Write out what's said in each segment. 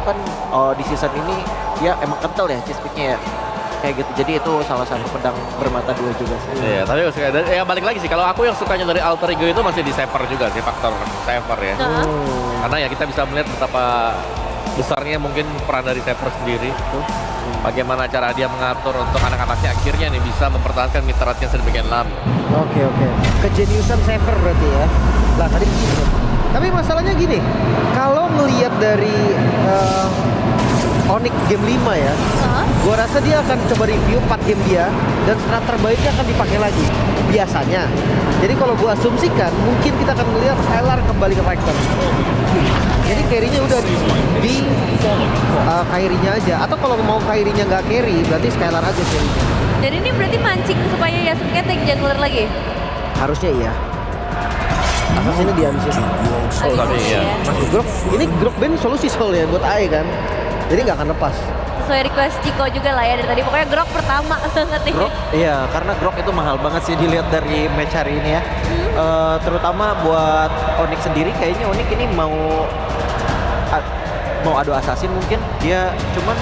kan di season ini dia emang kental ya cheese-picknya ya. Kayak gitu. Jadi itu salah satu pedang bermata dua juga sih. Iya, tapi ya balik lagi sih. Kalau aku yang sukanya dari Alter Ego itu masih di saver juga sih, faktor saver ya. Karena ya kita bisa melihat betapa besarnya mungkin peran dari saver sendiri. Bagaimana cara dia mengatur untuk anak-anaknya akhirnya nih bisa mempertahankan mitratnya sedemikian lama. Oke. Kejeniusan saver berarti ya. Lah tadi begitu. Tapi masalahnya gini, kalau ngelihat dari Onyx game 5 ya, gua rasa dia akan coba review 4 game dia dan strat terbaiknya akan dipakai lagi biasanya. Jadi kalau gua asumsikan mungkin kita akan melihat Skylar kembali ke fighter. Jadi carry-nya udah di Kairi-nya aja, atau kalau mau Kairi-nya nggak carry berarti Skylar aja carry. Dan ini berarti mancing supaya Yasuke take jungler lagi? Harusnya iya. Atas ini dihabisin. Oh tapi iya. Grok, ini Grok band solusi soalnya buat AE kan. Jadi nggak akan lepas. Sesuai request Ciko juga lah ya dari tadi. Pokoknya Grok pertama banget nih. Grok, iya karena Grok itu mahal banget sih dilihat dari match hari ini ya. Terutama buat Onyx sendiri, kayaknya Onyx ini mau adu assassin mungkin. Dia cuman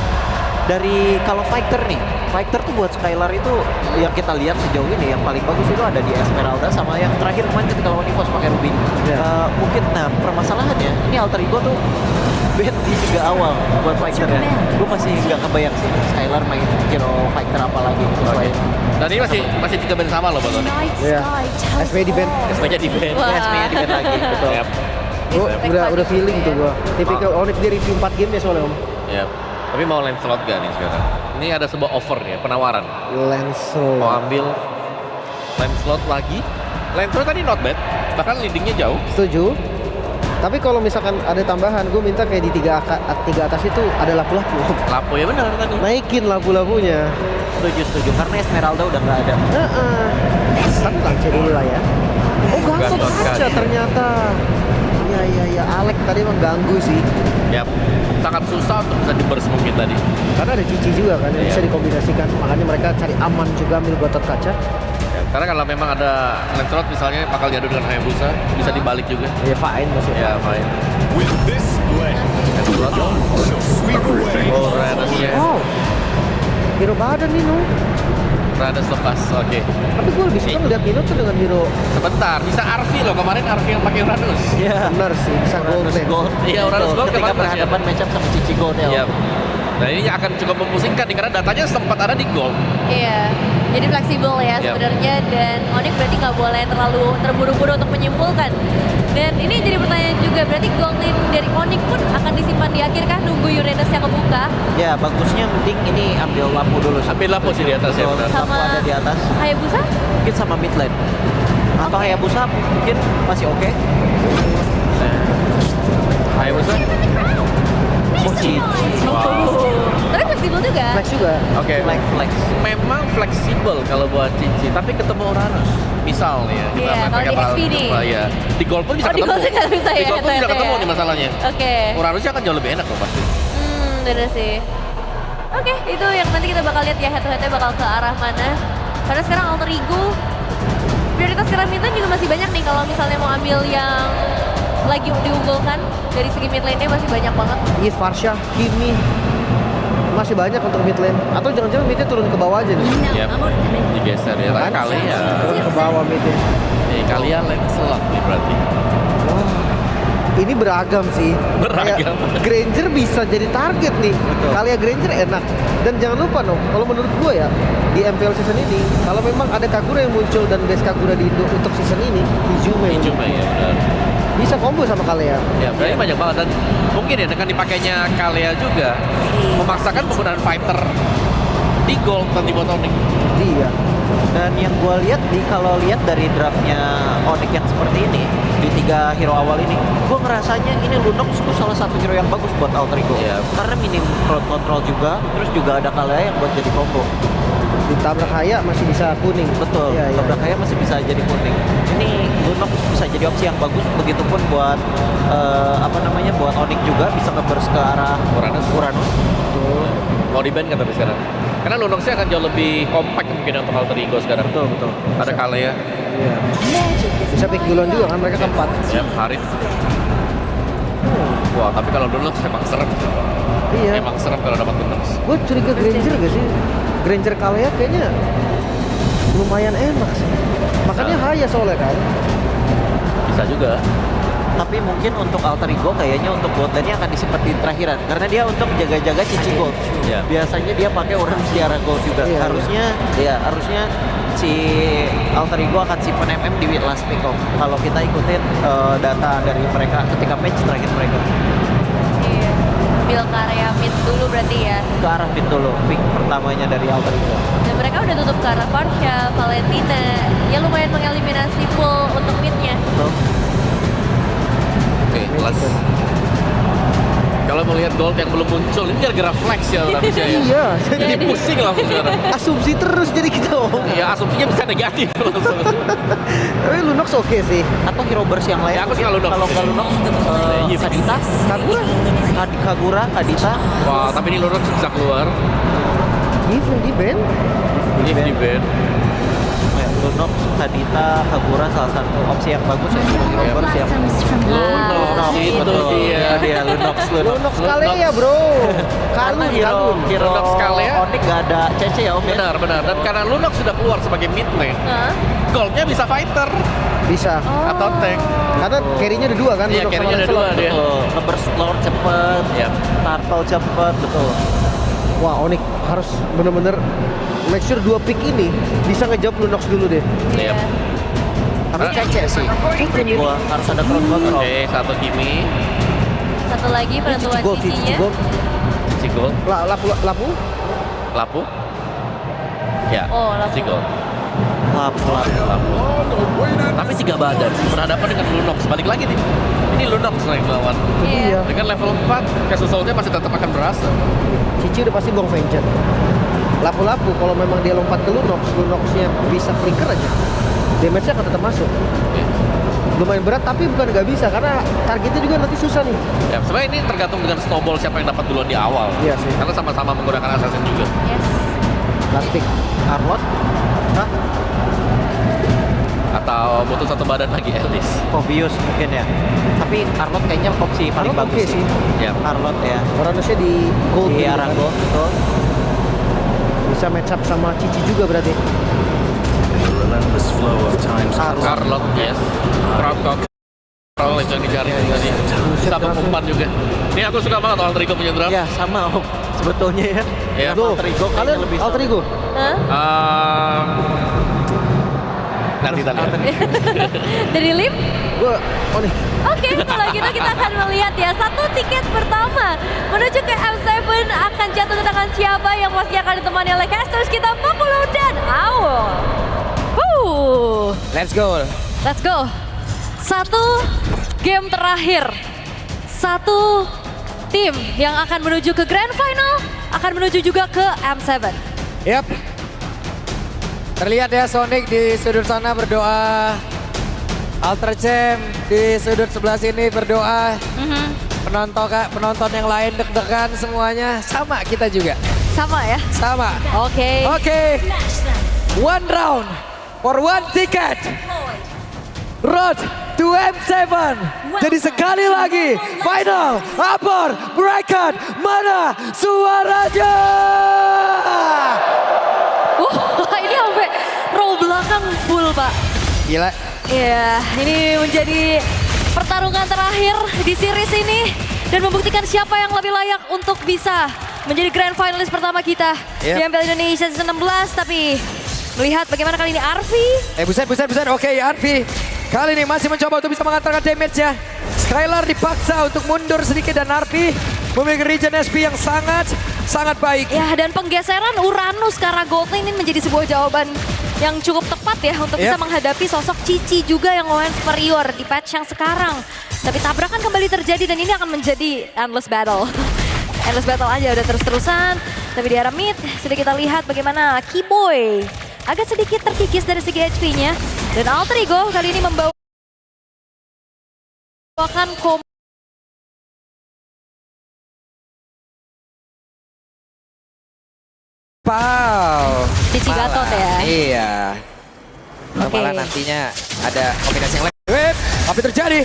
dari kalau fighter nih, fighter tuh buat Skylar itu yang kita lihat sejauh ini yang paling bagus itu ada di Esmeralda sama yang terakhir kemarin ketika lawan EVOS pakai Ruby. Mungkin permasalahannya ini Alter Ego tuh band di 3 awal buat fighter ya. Gue masih nggak kebayang sih Skylar main hero fighter apa lagi selain. Dan ini masih 3 band sama loh Bang Tony. Iya. SV di band. SP-nya di band. SP-nya di band lagi betul. Yap. Gua udah feeling tuh gua. Tipikal Onyx dia review 4 game ya soalnya Om. Yap. Tapi mau Lancelot gak nih sekarang? Ini ada sebuah offer nih, penawaran. Mau Lancelot. ambil Lancelot lagi. Lancelot tadi not bad, bahkan leadingnya jauh. Setuju. Tapi kalau misalkan ada tambahan, gue minta kayak di tiga atas itu ada lapu-lapu. Lapo ya benar tadi. Naikin lapu-lapunya. Setuju karena Esmeralda udah nggak ada. Tapi langsung dulu lah ya. Oh Gatot Gatot kaca kaca. ternyata. Iya. Alek tadi emang ganggu sih. Yap. Sangat susah untuk bisa di-burst mungkin tadi. Karena ada Cici juga kan yang Iya. bisa dikombinasikan. Makanya mereka cari aman juga ambil Gatot kaca. Ya, karena kalau memang ada Lancelot misalnya bakal diadu dengan Hayabusa, bisa dibalik juga. Ya fine masih. Ya, fine. With this blade, Lancelot. shall sweep away. Oh, Radasnya. Wow. Hero badan nih no. Radas lepas, oke. Tapi gue lebih suka ngeliat Nino tuh dengan hero. Sebentar, bisa Arfi loh, kemarin Arfi yang pakai Uranus. Iya. Benar sih, bisa gold Uranus band. Gold. Iya, Uranus Gold ketika kemarin berhadapan match up sama Cici Gold ya. Iya. Nah ini akan cukup memusingkan nih, karena datanya sempat ada di gold. Iya. Jadi fleksibel ya Yap. sebenarnya, dan Onyx berarti nggak boleh terlalu terburu-buru untuk menyimpulkan. Dan ini jadi pertanyaan juga, berarti Gonglin dari Onyx pun akan disimpan di akhir kah nunggu Uranus yang kebuka? Ya bagusnya mending ini ambil lampu dulu. Ambil lampu sih di atas ya, Betul, benar. lampu Sama ada di atas. Hayabusa? Mungkin sama mid lane. Atau Hayabusa mungkin masih oke. Hayabusa? Mochi. Tapi fleksibel juga. Flex juga. Oke. Flex. Memang fleksibel kalau buat Cici, tapi ketemu Uranus. Misal nih ya, kita Iya, main kalau pakai di XP nih. ya. Di gold pun bisa Oh, di ketemu. gold juga bisa Di ya, gold pun bisa ternyata ketemu ya. nih masalahnya. Oke. Uranusnya akan jauh lebih enak loh pasti. Bener sih. Oke, itu yang nanti kita bakal lihat ya head to headnya bakal ke arah mana. Karena sekarang Alter Ego prioritas sekarang mid lane juga masih banyak nih, kalau misalnya mau ambil yang lagi diunggulkan dari segi mid lane-nya masih banyak banget. Yes, Farsha, Kimi. Masih banyak untuk mid lane. Atau jangan-jangan midnya turun ke bawah aja nih. Yap. Digeser ya, tapi kali ya. Turun ke bawah midnya. Kalian Lancelot nih berarti. Wah, ini beragam sih. Beragam. Kayak Granger bisa jadi target nih. Kalia Granger enak. Dan jangan lupa dong, kalau menurut gue ya, di MPL season ini, kalau memang ada Kagura yang muncul dan base Kagura di Indo untuk season ini, Ijume. Cuma ya benar. Bisa combo sama Kalia. Ya, berarti banyak banget, dan mungkin ya dengan dipakainya Kalea juga memaksakan penggunaan fighter di gold dan di botonic. Iya. Dan yang gue lihat kalau lihat dari draftnya Onyx yang seperti ini di 3 hero awal ini, gue ngerasanya ini Lunox tuh salah satu hero yang bagus buat Alter Ego. Iya. Karena minim crowd control juga, terus juga ada Kalea yang buat jadi combo. Ditabrak Haya masih bisa kuning. Betul, Iya, iya. tabrak Haya masih bisa jadi kuning. Ini Lunox bisa jadi opsi yang bagus, begitupun buat buat Onyx juga bisa nge-burst ke arah Uranus. Betul. Mau di ban kan tapi sekarang. Karena Lunoxnya akan jauh lebih compact mungkin untuk Alter Ego sekarang. Betul. Ada Kalea, Iya. Bisa pick duluan juga kan mereka keempat. ya Harit. Wah, tapi kalau Lunox emang serem. Iya. Emang serem kalau dapat Lunox. Gue curiga Granger gak sih? Granger Kalea kayaknya lumayan enak sih. Makanya Haya soalnya kan. Bisa juga. Tapi mungkin untuk Alter Ego kayaknya untuk botlane-nya akan disimpan di terakhiran karena dia untuk jaga-jaga cici gold. Iya. Biasanya dia pakai Orange Tiara Gold juga. Iya, Harusnya si Alter Ego akan simpan MM di last pick off. Kalau kita ikutin data dari mereka ketika match terakhir mereka. Iya. Build ke area mid dulu berarti ya. Ke arah mid dulu, pick pertamanya dari Alter Ego. Dan mereka udah tutup ke arah Porsche, Valentina. Ya lumayan mengeliminasi full untuk midnya. Betul. Oke, kelas. Kalau melihat gold yang belum muncul, ini gara-gara flex ya tapi saya. Iya, Jadi pusing langsung sekarang. asumsi terus jadi kita ngomong. Ya asumsinya bisa negatif langsung. Tapi Lunox oke sih. Atau hero burst yang lain. Ya, aku suka Lunox. Kalau nggak Lunox, Kadita, Kagura, Kadita. Wah, tapi ini Lunox bisa keluar. Give di band. Ini di band. Lunox, Kadita, Kagura salah satu opsi yang bagus ya. Hero Iya. burst yang Lunox itu dia. Lunox. Lunox Kalea bro. Karena Kalun. hero Lunox Kalea. Onyx nggak ada CC ya Om ya. Benar. Dan karena Lunox sudah keluar sebagai mid lane, Hah? goldnya bisa fighter Bisa. atau tank. Karena carry-nya ada dua kan. Iya, Lunox carry-nya sama ada dua Lancelot. dia. Betul. Nge-burst lord cepet, Iya. turtle cepet, betul. Wah Onyx harus bener-bener make sure dua pick ini bisa ngejawab Lunox dulu deh. Iya. Tapi CC sih. Gua harus ada crossbow. Oke, satu Kimi, Satu lagi penentuan Cici gold, cicinya. si gold, Lapu. Lapu. Ya, Oh, Lapu. si gold, Lapu. Lapu. Tapi si Gabadan berhadapan dengan Lunox. Balik lagi nih. Ini Lunox yang lawan. Iya. Dengan level 4, Casusalnya masih tetap akan berasa. Cici udah pasti gong venture. Lapu-lapu kalau memang dia lompat ke Lunox, Lunoxnya bisa flicker aja. Damage-nya akan tetap masuk. Oke. Lumayan berat tapi bukan nggak bisa karena targetnya juga nanti susah nih. Ya, sebenarnya ini tergantung dengan snowball siapa yang dapat duluan di awal. Iya sih. Karena sama-sama menggunakan assassin juga. Yes. Last pick. Arlot. Hah? Atau butuh satu badan lagi Alice. Obvious mungkin ya. Tapi Arlot kayaknya opsi paling Arlot bagus oke sih. Ya. Arlot ya. Orangnya di gold. Di gitu arah kan. gold, betul. Bisa match up sama Cici juga berarti. Relentless flow of time's Carlot, yes. Crowdcock. Carl itu yang dicari tadi. Sama umpan juga. Ini aku suka banget Alter Ego punya draft. Ya sama Om. Sebetulnya ya. Ya. Go. Alter Ego kayaknya Kalian lebih Alter Ego. Hah? Nanti kita lihat. Dari Lim? Gue Onyx. Oke, kalau gitu kita akan melihat ya satu tiket pertama menuju ke M7 akan jatuh ke tangan siapa yang pasti akan ditemani oleh casters kita Papulo dan Aul. Let's go. Let's go. Satu game terakhir. Satu tim yang akan menuju ke Grand Final akan menuju juga ke M7. Yap. Terlihat ya Sonic di sudut sana berdoa. Alter Champ di sudut sebelah sini berdoa. Penonton yang lain deg-degan semuanya. Sama kita juga. Sama ya. Sama. Oke. Oke. One round for one ticket. Road to M7. Jadi sekali lagi final upper bracket mana suaranya? Wah, ini sampai row belakang full, Pak. Gila. Iya, ini menjadi pertarungan terakhir di series ini dan membuktikan siapa yang lebih layak untuk bisa menjadi grand finalis pertama kita di MPL Indonesia Season 16. Tapi melihat bagaimana kali ini Arfi. Buset. Oke, Arfi. Kali ini masih mencoba untuk bisa mengantarkan damage-nya. Skylar dipaksa untuk mundur sedikit dan Arfi memiliki regen SP yang sangat baik. Ya, dan penggeseran Uranus ke arah gold lane ini menjadi sebuah jawaban yang cukup tepat ya untuk bisa menghadapi sosok Cici juga yang lumayan superior di patch yang sekarang. Tapi tabrakan kembali terjadi dan ini akan menjadi endless battle. Endless battle aja udah terus-terusan. Tapi di arah mid sudah kita lihat bagaimana Keyboy agak sedikit terkikis dari segi HP-nya. Dan Alter Ego kali ini membawakan Wow. Cici Gatot ya. Iya. Oke. Malah nantinya ada kombinasi yang lain. Whip. Apa yang terjadi?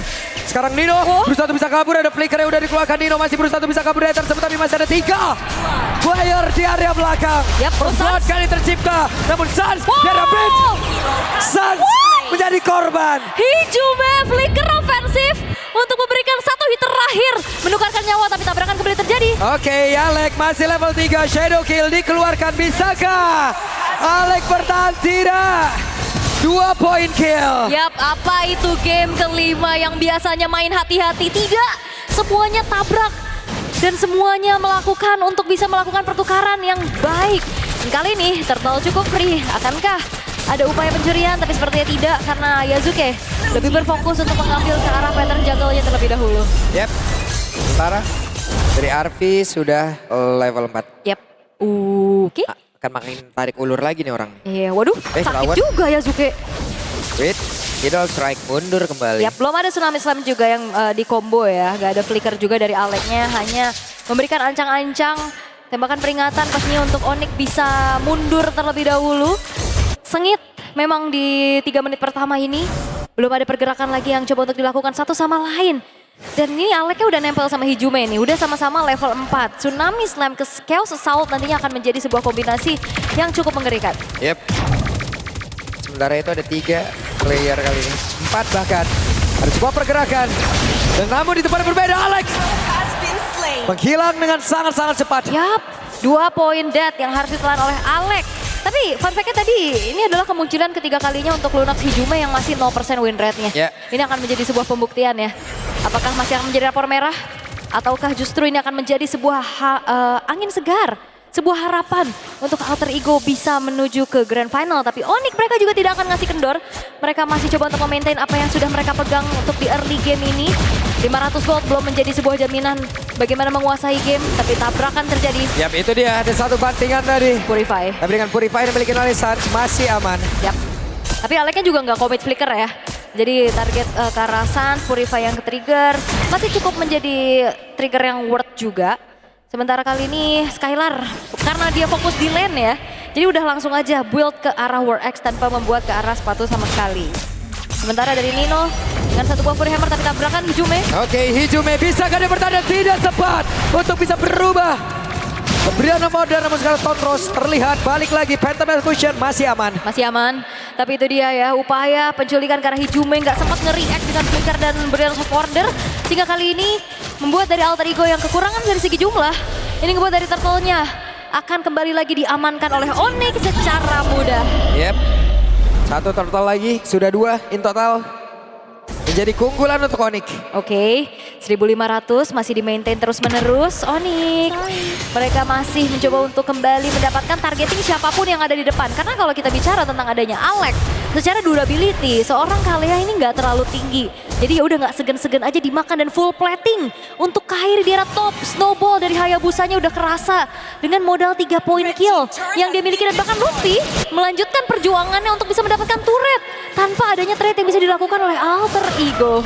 Sekarang Nino berusaha untuk bisa kabur, ada flicker yang udah dikeluarkan. Nino masih berusaha untuk bisa kabur dari tersebut, tapi masih ada 3 player di area belakang. Yap, Perbuatan Suns. kali tercipta, namun Suns di area bridge. Suns menjadi korban. Hijume flicker ofensif untuk memberikan 1 hit terakhir. Menukarkan nyawa tapi tabrakan kembali terjadi. Oke, Alek masih level 3, shadow kill dikeluarkan. Bisakah Alek bertahan? Tidak. 2 point kill. Yap, apa itu game kelima yang biasanya main hati-hati? Tidak, semuanya tabrak. Dan semuanya melakukan untuk bisa melakukan pertukaran yang baik. Dan kali ini Turtle cukup free. Akankah ada upaya pencurian? Tapi sepertinya tidak karena Yazuke lebih berfokus untuk mengambil ke arah pattern jungle-nya terlebih dahulu. Yep. Sementara dari RV sudah level 4. Yap, oke. Akan makin tarik ulur lagi nih orang. Iya, waduh, sakit lawan. juga Yazuke. Wait, Idol strike mundur kembali. Ya, belum ada Tsunami Slam juga yang di combo ya. Gak ada flicker juga dari Aleknya. Hanya memberikan ancang-ancang tembakan peringatan pastinya untuk Onyx bisa mundur terlebih dahulu. Sengit memang di 3 menit pertama ini. Belum ada pergerakan lagi yang coba untuk dilakukan satu sama lain. Dan ini Aleknya udah nempel sama Hijume nih. Udah sama-sama level 4. Tsunami Slam ke Chaos Assault nantinya akan menjadi sebuah kombinasi yang cukup mengerikan. Yep. Sementara itu ada 3 player kali ini. 4 bahkan. Ada sebuah pergerakan. Dan namun di tempat yang berbeda Alex menghilang dengan sangat-sangat cepat. Yap, 2 poin dead yang harus ditelan oleh Alek. Tapi fun fact-nya tadi, ini adalah kemungkinan ketiga kalinya untuk Lunox Hijume yang masih 0% win rate-nya. Ya. Ini akan menjadi sebuah pembuktian ya. Apakah masih akan menjadi rapor merah? Ataukah justru ini akan menjadi sebuah angin segar? Sebuah harapan untuk Alter Ego bisa menuju ke Grand Final. Tapi Onyx mereka juga tidak akan ngasih kendor. Mereka masih coba untuk memaintain apa yang sudah mereka pegang untuk di early game ini. 500 gold belum menjadi sebuah jaminan bagaimana menguasai game. Tapi tabrakan terjadi. Yap, itu dia. Ada satu bantingan tadi. Purify. Tapi dengan Purify yang dimiliki oleh Suns masih aman. Yap. Tapi Aleknya juga nggak commit flicker ya. Jadi target ke arah Suns, Purify yang ke-trigger. Masih cukup menjadi trigger yang worth juga. Sementara kali ini Skylar, karena dia fokus di lane ya. Jadi udah langsung aja build ke arah War X tanpa membuat ke arah sepatu sama sekali. Sementara dari Nino, dengan satu buah Fury Hammer tapi tabrakan Hijume. Oke, Hijume bisakah dia bertahan? Tidak sempat untuk bisa berubah. Pemberian modern namun sekarang Tonros terlihat balik lagi. Phantom Execution masih aman. Masih aman, tapi itu dia ya upaya penculikan karena Hijume nggak sempat nge-react dengan flicker dan Brilliance of Order. Sehingga kali ini membuat dari Alter Ego yang kekurangan dari segi jumlah. Ini ngebuat dari Turtle-nya akan kembali lagi diamankan oleh Onyx secara mudah. Yep. Satu Turtle lagi, sudah 2 in total. Menjadi keunggulan untuk Onyx. Oke, 1500 masih di-maintain terus-menerus Onyx. Mereka masih mencoba untuk kembali mendapatkan targeting siapapun yang ada di depan. Karena kalau kita bicara tentang adanya Alex, secara durability, seorang Kalea ini nggak terlalu tinggi. Jadi ya udah nggak segan-segan aja dimakan dan full plating. Untuk Kairi di era top, snowball dari Hayabusanya udah kerasa. Dengan modal 3 poin kill yang dia miliki dan bahkan Luffy melanjutkan perjuangannya untuk bisa mendapatkan turret. Tanpa adanya trade yang bisa dilakukan oleh Alter Ego.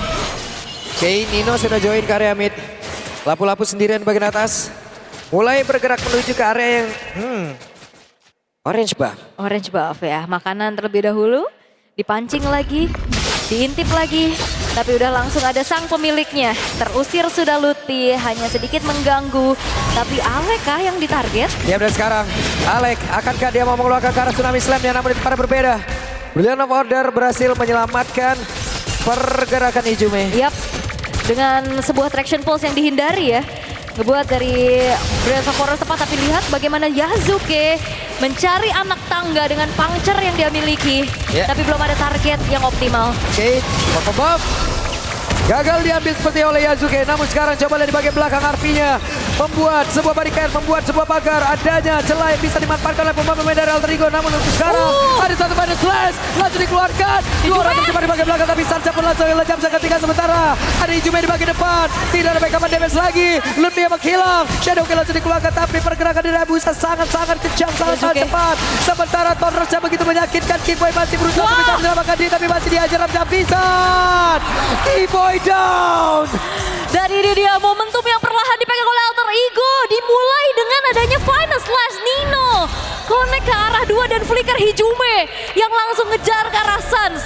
Oke, Nino sudah join ke area mid. Lapu-lapu sendirian bagian atas. Mulai bergerak menuju ke area yang orange buff. Orange buff ya, makanan terlebih dahulu. Dipancing lagi, diintip lagi. Tapi udah langsung ada sang pemiliknya. Terusir sudah Luti, hanya sedikit mengganggu. Tapi Alek kah yang ditarget? Ya, dan sekarang Alek, akankah dia mau mengeluarkan ke arah Tsunami Slam yang namun para berbeda. Brilliant of Order berhasil menyelamatkan pergerakan Hijume. Yap, dengan sebuah traction pulse yang dihindari ya. Ngebuat dari Brilliant of Order tepat, tapi lihat bagaimana Yazuke mencari anak tangga dengan puncture yang dia miliki. Yeah. Tapi belum ada target yang optimal. Oke, Pokebomb gagal diambil seperti oleh Yazuke. Namun sekarang coba lihat di bagian belakang RP-nya. Membuat sebuah barricade, membuat sebuah pagar. Adanya celah yang bisa dimanfaatkan oleh pemain dari Alter Ego. Namun untuk sekarang ada satu pada slash. Langsung dikeluarkan. 200 cepat di bagian belakang. Tapi Sansa pun langsung lejam seketika sementara. Ada Hijume di bagian depan. Tidak ada backup damage lagi. Luti yang menghilang. Shadow Kill langsung dikeluarkan. Tapi pergerakan dari Abusa sangat-sangat kejam. Sangat-sangat cepat. Sementara Tonrosnya begitu menyakitkan. Keyboy masih berusaha untuk bisa menyelamatkan diri. Tapi masih dihajar Ramja Pisan. Keyboy down. Dan ini dia momentum yang perlahan dipegang oleh Alter Ego. Dimulai dengan adanya Final Slash Nino. Connect ke arah 2 dan flicker Hijume yang langsung ngejar ke arah Suns.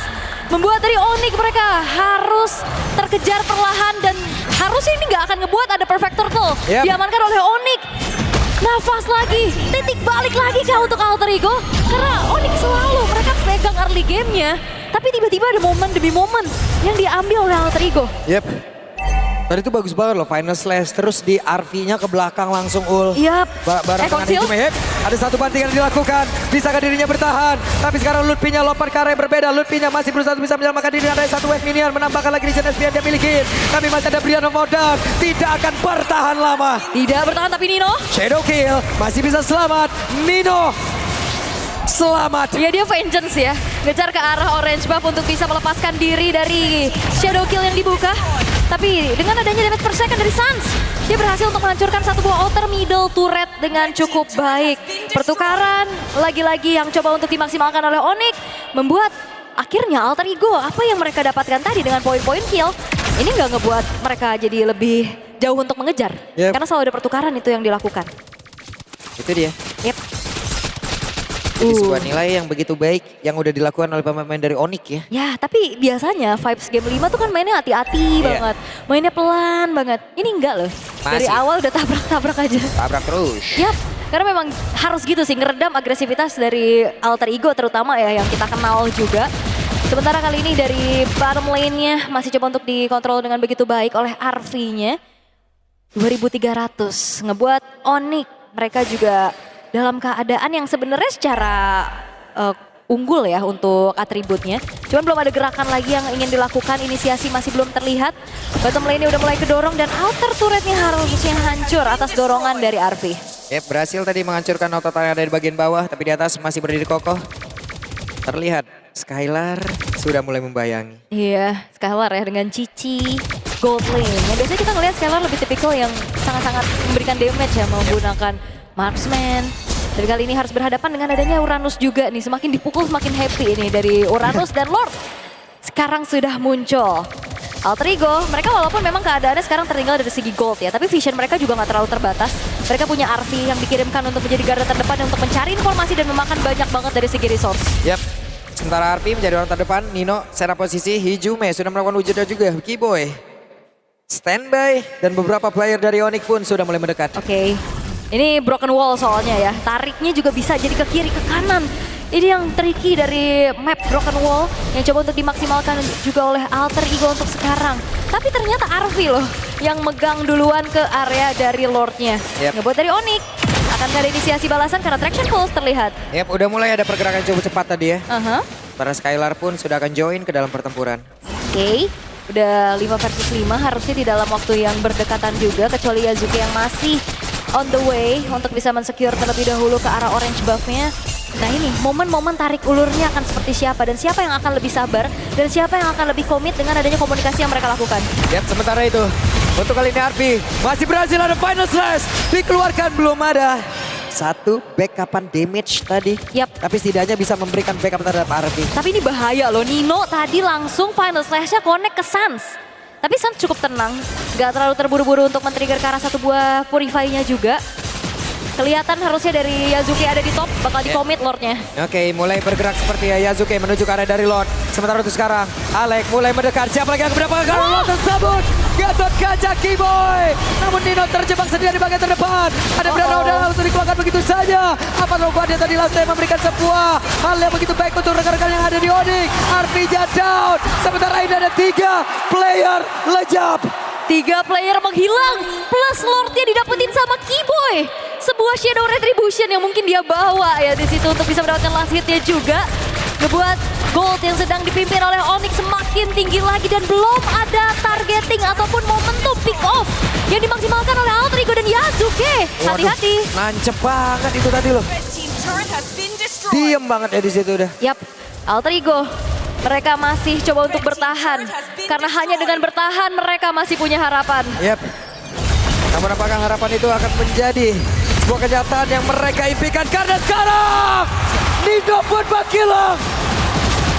membuat dari Onyx mereka harus terkejar perlahan dan harusnya ini nggak akan ngebuat ada perfect turtle. Yep. Diamankan oleh Onyx. Nafas lagi, titik balik lagi kah untuk Alter Ego? Karena Onyx selalu mereka pegang early game-nya. Tapi tiba-tiba ada momen demi momen yang diambil oleh Alter Ego. Yep. Tadi itu bagus banget loh, final slash. Terus di RV-nya ke belakang langsung ul. Yap. Bareng dengan Conceal. Hijume. Yep. Ada satu bantingan yang dilakukan. Bisakah dirinya bertahan? Tapi sekarang Lutfi-nya lompat ke arah yang berbeda. Lutfi-nya masih berusaha bisa menyelamatkan diri. Ada satu wave minion menambahkan lagi di SPN dia miliki. Tapi masih ada Brian of Modern. Tidak akan bertahan lama. Tidak bertahan tapi Nino. Shadow kill. Masih bisa selamat. Nino. Selamat. Ya dia vengeance ya. Ngejar ke arah orange buff untuk bisa melepaskan diri dari shadow kill yang dibuka. Tapi dengan adanya damage per second dari Sans, dia berhasil untuk menghancurkan satu buah outer middle turret dengan cukup baik. Pertukaran lagi-lagi yang coba untuk dimaksimalkan oleh Onyx membuat akhirnya Alter Ego apa yang mereka dapatkan tadi dengan poin-poin kill ini nggak ngebuat mereka jadi lebih jauh untuk mengejar. Yep. Karena selalu ada pertukaran itu yang dilakukan. Itu dia. Yep. Jadi sebuah nilai yang begitu baik yang udah dilakukan oleh pemain dari Onyx ya. Ya, tapi biasanya vibes game 5 tuh kan mainnya hati-hati banget. Mainnya pelan banget. Ini enggak loh. Dari Masih. awal udah tabrak-tabrak aja. Tabrak terus. Yap, karena memang harus gitu sih ngeredam agresivitas dari Alter Ego terutama ya yang kita kenal juga. Sementara kali ini dari bottom lane-nya masih coba untuk dikontrol dengan begitu baik oleh RV-nya. 2300 ngebuat Onyx mereka juga dalam keadaan yang sebenarnya secara unggul ya untuk atributnya. Cuman belum ada gerakan lagi yang ingin dilakukan, inisiasi masih belum terlihat. Bottom lane-nya udah mulai kedorong dan outer turretnya harusnya hancur atas dorongan dari RV. Yep, berhasil tadi menghancurkan otot yang ada di bagian bawah, tapi di atas masih berdiri kokoh. Terlihat Skylar sudah mulai membayangi. Iya, Skylar ya dengan Cici, gold lane. Yang biasanya kita ngelihat Skylar lebih tipikal yang sangat-sangat memberikan damage ya menggunakan marksman. Dan kali ini harus berhadapan dengan adanya Uranus juga nih. Semakin dipukul semakin happy ini dari Uranus dan Lord. Sekarang sudah muncul. Alter Ego, mereka walaupun memang keadaannya sekarang tertinggal dari segi gold ya. Tapi vision mereka juga nggak terlalu terbatas. Mereka punya RV yang dikirimkan untuk menjadi garda terdepan untuk mencari informasi dan memakan banyak banget dari segi resource. Yap, sementara RP menjadi orang terdepan, Nino secara posisi, Hijume sudah melakukan wujudnya juga, Kiboy. Standby dan beberapa player dari Onyx pun sudah mulai mendekat. Oke. Ini broken wall soalnya ya. Tariknya juga bisa jadi ke kiri, ke kanan. Ini yang tricky dari map broken wall yang coba untuk dimaksimalkan juga oleh Alter Ego untuk sekarang. Tapi ternyata Arvi loh yang megang duluan ke area dari Lordnya. Yep. Ngebuat dari Onyx. Akan ada inisiasi balasan karena traction pulse terlihat. Yap, udah mulai ada pergerakan cukup cepat tadi ya. Aha. Para Skylar pun sudah akan join ke dalam pertempuran. Oke. Udah 5 versus 5 harusnya di dalam waktu yang berdekatan juga. Kecuali Yazuki yang masih on the way untuk bisa mensecure terlebih dahulu ke arah orange buff-nya. Nah ini momen-momen tarik ulurnya akan seperti siapa dan siapa yang akan lebih sabar dan siapa yang akan lebih komit dengan adanya komunikasi yang mereka lakukan. Yap, sementara itu untuk kali ini RP masih berhasil ada final slash dikeluarkan, belum ada satu backupan damage tadi. Yap. Tapi setidaknya bisa memberikan backup terhadap RP. Tapi ini bahaya loh, Nino tadi langsung final slash-nya connect ke Sans. Tapi Sans cukup tenang, gak terlalu terburu-buru untuk men-trigger ke arah satu buah Purify-nya juga. Kelihatan harusnya dari Yazuki ada di top, bakal di-commit Lord-nya. Oke, mulai bergerak seperti ya Yazuki menuju ke arah dari Lord. Sementara itu sekarang, Alek mulai mendekat. Siapa lagi yang mendapatkan Lord tersebut? Gatot Kaca Kiboy. Namun Nino terjebak sendiri di bagian terdepan. Ada Brano dan langsung dikeluarkan begitu saja. Apa lupa dia tadi langsung memberikan sebuah hal yang begitu baik untuk rekan-rekan yang ada di Onyx. RP-nya down. Sementara ini ada 3 player lejap. 3 player menghilang, plus Lord-nya didapetin sama Kiboy. Sebuah Shadow Retribution yang mungkin dia bawa ya di situ untuk bisa mendapatkan last hit-nya juga. Ngebuat gold yang sedang dipimpin oleh Onyx semakin tinggi lagi dan belum ada targeting ataupun momentum pick off yang dimaksimalkan oleh Alter Ego dan Yazuki. Hati-hati. Nancep banget itu tadi loh. Diem banget ya di situ udah. Yap, Alter Ego. Mereka masih coba untuk bertahan. Karena hanya dengan bertahan mereka masih punya harapan. Yap. Namun apakah harapan itu akan menjadi sebuah kenyataan yang mereka impikan? Karena sekarang Nino pun menghilang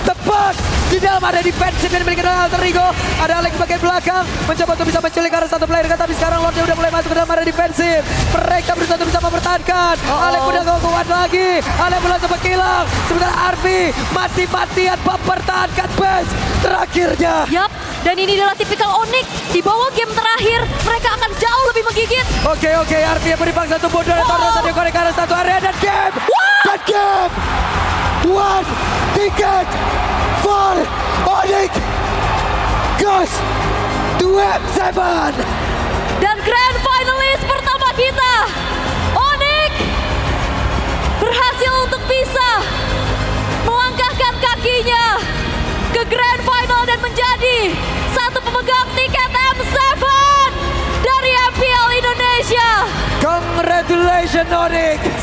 tepat Di dalam ada defensive yang dimiliki oleh Alter Ego. Ada Alex bagian belakang. Mencoba untuk bisa menculik arah satu player. Tapi sekarang Lordnya udah mulai masuk ke dalam area defensif. Mereka berusaha untuk bisa mempertahankan. Alex udah gak kuat lagi. Alex mulai sempat hilang. Sementara Arfi mati-matian mempertahankan base terakhirnya. Yap, dan ini adalah tipikal Onyx. Di bawah game terakhir, mereka akan jauh lebih menggigit. Oke, Arfi yang beri satu bodoh dan Torres tadi korek arah satu area dan game. Dan game. One ticket for Onyx goes to M7. Dan grand finalist pertama kita, Onyx, berhasil untuk bisa melangkahkan kakinya ke grand final dan menjadi satu pemegang tiket M7 dari MPL Indonesia. Congratulations Onyx.